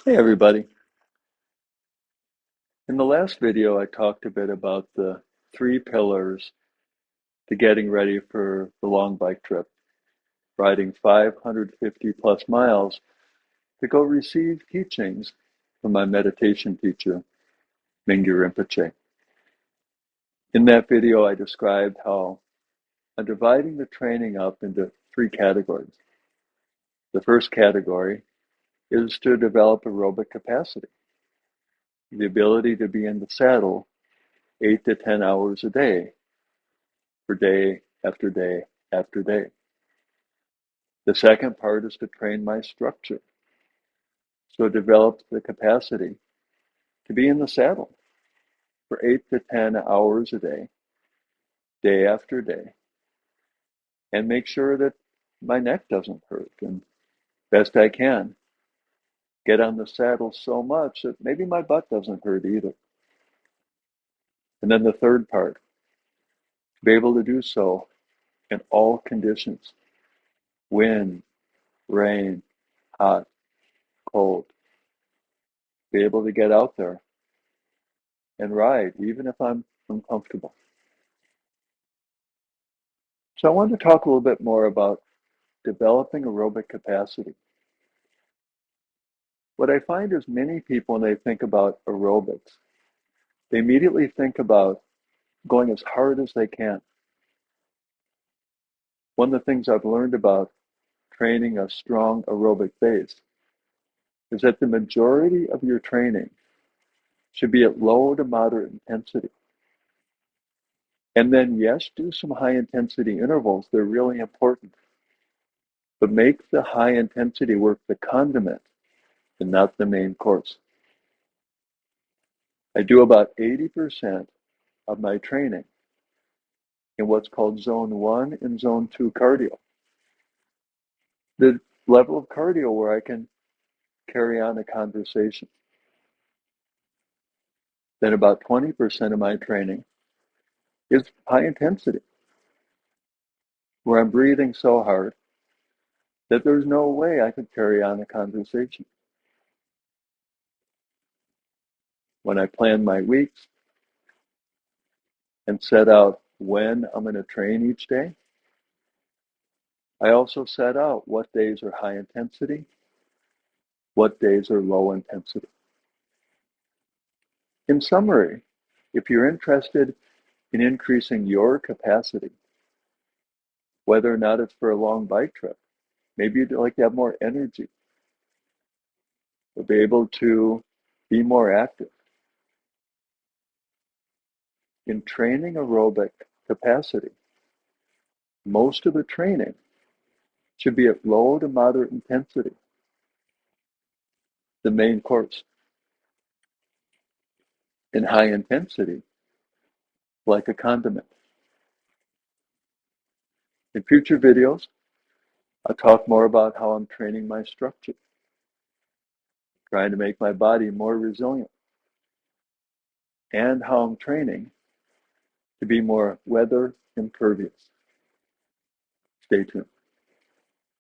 Hey everybody. In the last video, I talked a bit about the three pillars to getting ready for the long bike trip, riding 550 plus miles to go receive teachings from my meditation teacher, Mingyur Rinpoche. In that video, I described how I'm dividing the training up into three categories. The first category is to develop aerobic capacity, the ability to be in the saddle 8 to 10 hours a day for day after day after day. The second part is to train my structure. So develop the capacity to be in the saddle for 8 to 10 hours a day, day after day, and make sure that my neck doesn't hurt. And best I can, get on the saddle so much that maybe my butt doesn't hurt either. And then the third part, to be able to do so in all conditions, wind, rain, hot, cold, be able to get out there and ride, even if I'm uncomfortable. So I wanted to talk a little bit more about developing aerobic capacity. What I find is many people, when they think about aerobics, they immediately think about going as hard as they can. One of the things I've learned about training a strong aerobic base is that the majority of your training should be at low to moderate intensity. And then, yes, do some high intensity intervals. They're really important. But make the high intensity work the condiment and not the main course. I do about 80% of my training in what's called zone 1 and zone 2 cardio. The level of cardio where I can carry on a conversation. Then about 20% of my training is high intensity, where I'm breathing so hard that there's no way I could carry on a conversation. When I plan my weeks and set out when I'm going to train each day, I also set out what days are high intensity, what days are low intensity. In summary, if you're interested in increasing your capacity, whether or not it's for a long bike trip, maybe you'd like to have more energy, or be able to be more active. In training aerobic capacity, most of the training should be at low to moderate intensity, the main course. In high intensity, like a condiment. In future videos, I'll talk more about how I'm training my structure, trying to make my body more resilient, and how I'm training to be more weather impervious. Stay tuned.